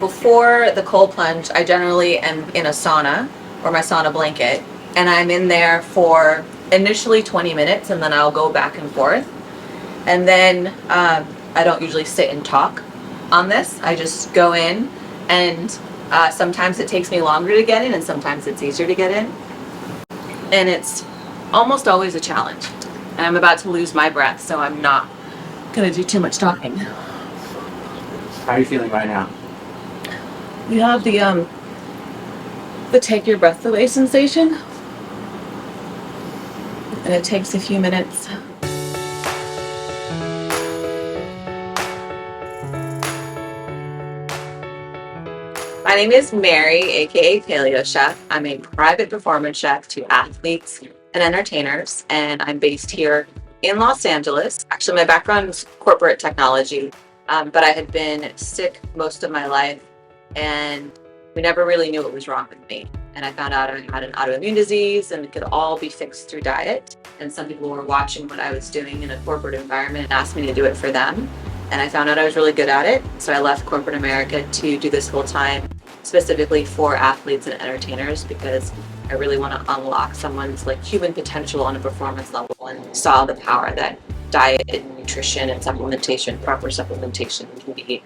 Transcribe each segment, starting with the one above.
Before the cold plunge, I generally am in a sauna or my sauna blanket, and I'm in there for initially 20 minutes, and then I'll go back and forth. And then I don't usually sit and talk on this. I just go in, and sometimes it takes me longer to get in, and sometimes it's easier to get in. And it's almost always a challenge. And I'm about to lose my breath, so I'm not going to do too much talking. How are you feeling right now? You have the take your breath away sensation, and it takes a few minutes. My name is Mary, aka Paleo Chef. I'm a private performance chef to athletes and entertainers, and I'm based here in Los Angeles. Actually, my background is corporate technology, but I had been sick most of my life, and we never really knew what was wrong with me. And I found out I had an autoimmune disease, and it could all be fixed through diet. And some people were watching what I was doing in a corporate environment and asked me to do it for them. And I found out I was really good at it. So I left corporate America to do this full time, specifically for athletes and entertainers, because I really want to unlock someone's human potential on a performance level, and saw the power that diet and nutrition and supplementation, proper supplementation, can be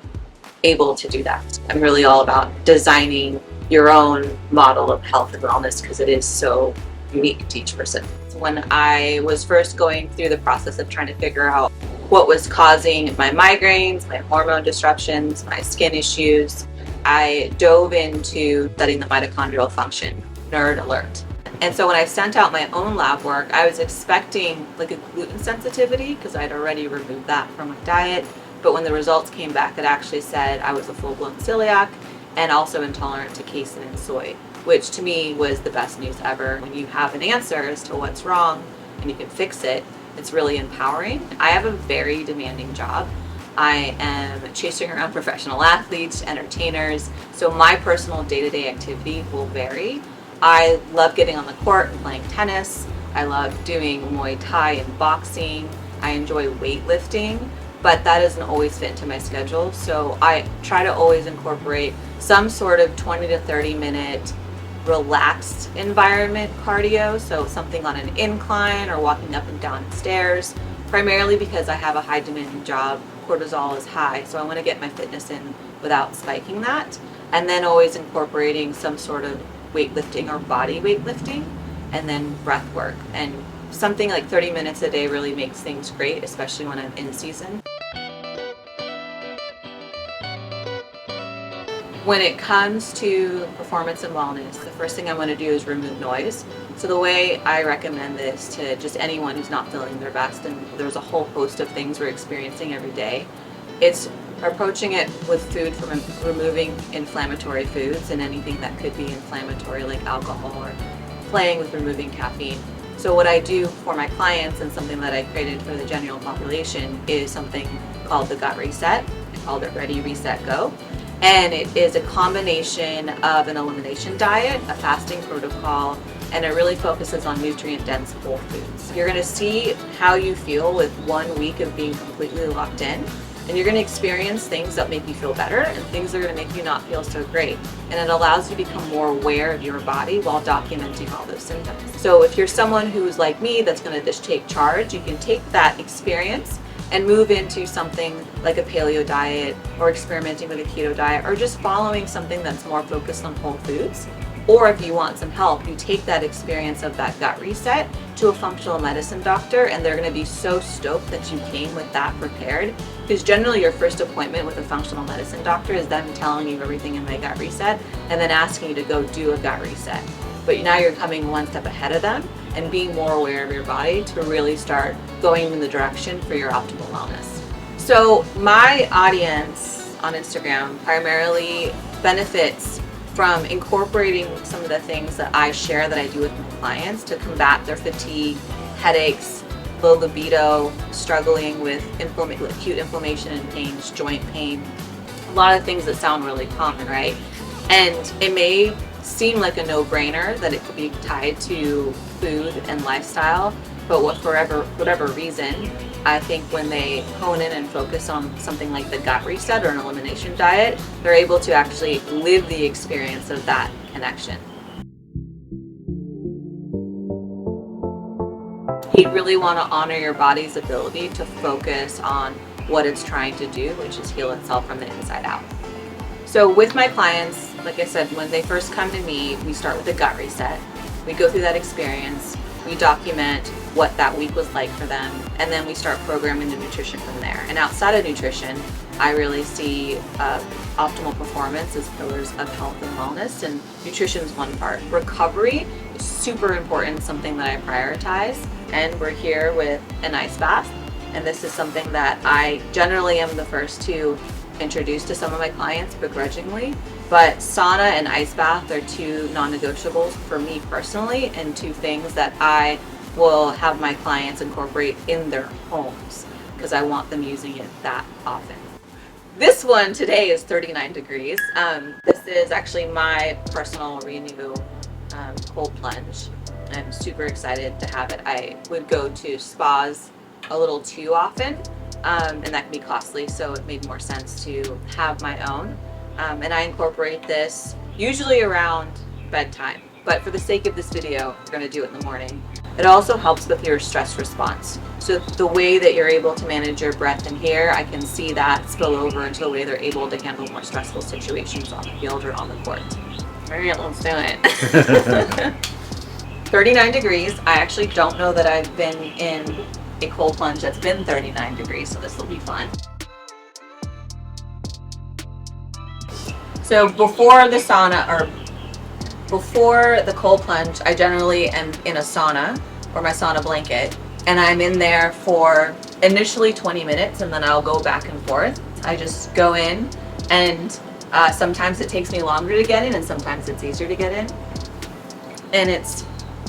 able to do that. I'm really all about designing your own model of health and wellness because it is so unique to each person. When I was first going through the process of trying to figure out what was causing my migraines, my hormone disruptions, my skin issues, I dove into studying the mitochondrial function, nerd alert. And so when I sent out my own lab work, I was expecting a gluten sensitivity because I'd already removed that from my diet. But when the results came back, it actually said I was a full-blown celiac and also intolerant to casein and soy, which to me was the best news ever. When you have an answer as to what's wrong and you can fix it, it's really empowering. I have a very demanding job. I am chasing around professional athletes, entertainers, so my personal day-to-day activity will vary. I love getting on the court and playing tennis. I love doing Muay Thai and boxing. I enjoy weightlifting, but that doesn't always fit into my schedule. So I try to always incorporate some sort of 20 to 30 minute relaxed environment cardio. So something on an incline or walking up and down stairs, primarily because I have a high demanding job. Cortisol is high, so I want to get my fitness in without spiking that. And then always incorporating some sort of weightlifting or body weightlifting, and then breath work. And something like 30 minutes a day really makes things great, especially when I'm in season. When it comes to performance and wellness, the first thing I want to do is remove noise. So the way I recommend this to just anyone who's not feeling their best, and there's a whole host of things we're experiencing every day, it's approaching it with food from removing inflammatory foods and anything that could be inflammatory like alcohol, or playing with removing caffeine. So what I do for my clients, and something that I created for the general population, is something called the Gut Reset. I called it Ready, Reset, Go. And it is a combination of an elimination diet, a fasting protocol, and it really focuses on nutrient-dense whole foods. You're going to see how you feel with 1 week of being completely locked in, and you're going to experience things that make you feel better and things that are going to make you not feel so great. And it allows you to become more aware of your body while documenting all those symptoms. So if you're someone who's like me that's going to just take charge, you can take that experience and move into something like a paleo diet, or experimenting with a keto diet, or just following something that's more focused on whole foods. Or if you want some help, you take that experience of that gut reset to a functional medicine doctor, and they're going to be so stoked that you came with that prepared, because generally your first appointment with a functional medicine doctor is them telling you everything in my gut reset and then asking you to go do a gut reset. But now you're coming one step ahead of them and being more aware of your body to really start going in the direction for your optimal wellness. So my audience on Instagram primarily benefits from incorporating some of the things that I share that I do with my clients to combat their fatigue, headaches, low libido, struggling with acute inflammation and pains, joint pain, a lot of things that sound really common, right? And it may seem like a no-brainer that it could be tied to food and lifestyle, but for whatever reason, I think when they hone in and focus on something like the gut reset or an elimination diet, they're able to actually live the experience of that connection. You really want to honor your body's ability to focus on what it's trying to do, which is heal itself from the inside out. So with my clients, like I said, when they first come to me, we start with a gut reset. We go through that experience, we document what that week was like for them, and then we start programming the nutrition from there. And outside of nutrition, I really see optimal performance as pillars of health and wellness, and nutrition is one part. Recovery is super important, something that I prioritize, and we're here with an ice bath. And this is something that I generally am the first to introduce to some of my clients begrudgingly, but sauna and ice bath are two non-negotiables for me personally, and two things that I will have my clients incorporate in their homes because I want them using it that often. This one today is 39 degrees. This is actually my personal Renu cold plunge. I'm super excited to have it. I would go to spas a little too often, and that can be costly, so it made more sense to have my own. And I incorporate this usually around bedtime, but for the sake of this video, we're gonna do it in the morning. It also helps with your stress response. So the way that you're able to manage your breath in here, I can see that spill over into the way they're able to handle more stressful situations on the field or on the court. All right, let's do it. 39 degrees. I actually don't know that I've been in a cold plunge that's been 39 degrees, so this will be fun. So before the sauna, or before the cold plunge, I generally am in a sauna or my sauna blanket, and I'm in there for initially 20 minutes, and then I'll go back and forth. I just go in, and sometimes it takes me longer to get in, and sometimes it's easier to get in. And it's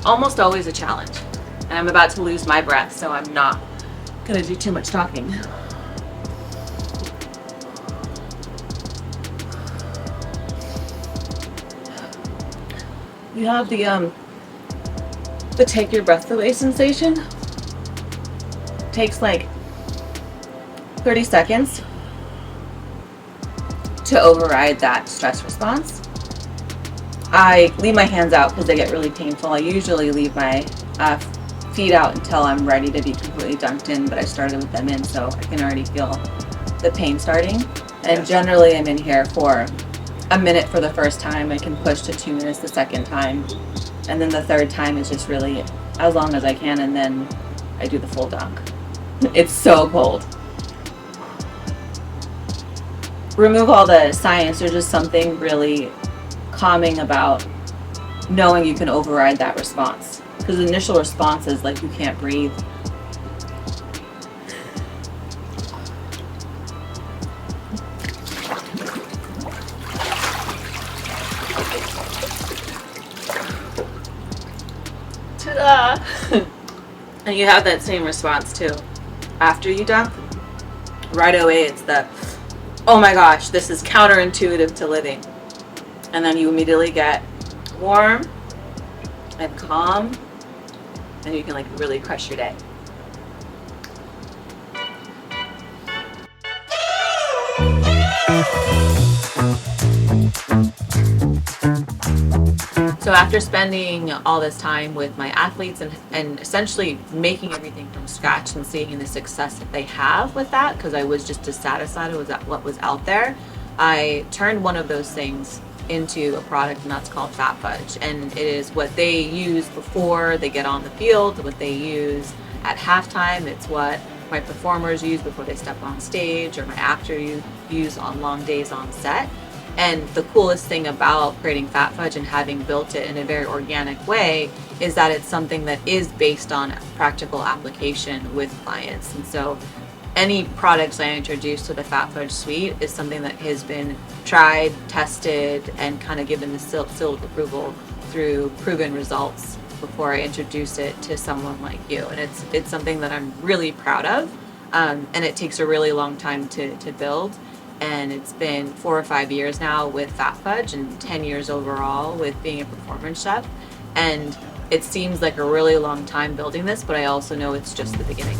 almost always a challenge. And I'm about to lose my breath, so I'm not gonna do too much talking. You have the take your breath away sensation. Takes like 30 seconds to override that stress response. I leave my hands out because they get really painful. I usually leave my feet out until I'm ready to be completely dunked in, but I started with them in, so I can already feel the pain starting. And generally I'm in here for a minute for the first time. I can push to 2 minutes the second time, and then the third time is just really as long as I can, and then I do the full dunk. It's so cold. Remove all the science. There's just something really calming about knowing you can override that response, because the initial response is like you can't breathe. Ta-da! And you have that same response too. After you dunk, right away it's the, oh my gosh, this is counterintuitive to living. And then you immediately get warm and calm, and you can like really crush your day. So after spending all this time with my athletes and essentially making everything from scratch and seeing the success that they have with that, because I was just dissatisfied with what was out there, I turned one of those things into a product, and that's called Fat Fudge. And it is what they use before they get on the field, what they use at halftime. It's what my performers use before they step on stage, or my actors use on long days on set. And the coolest thing about creating Fat Fudge and having built it in a very organic way is that it's something that is based on practical application with clients. And so any products I introduce to the Fat Fudge suite is something that has been tried, tested, and kind of given the seal of approval through proven results before I introduce it to someone like you. And it's something that I'm really proud of, and it takes a really long time to build. And it's been 4 or 5 years now with Fat Fudge, and 10 years overall with being a performance chef. And it seems like a really long time building this, but I also know it's just the beginning.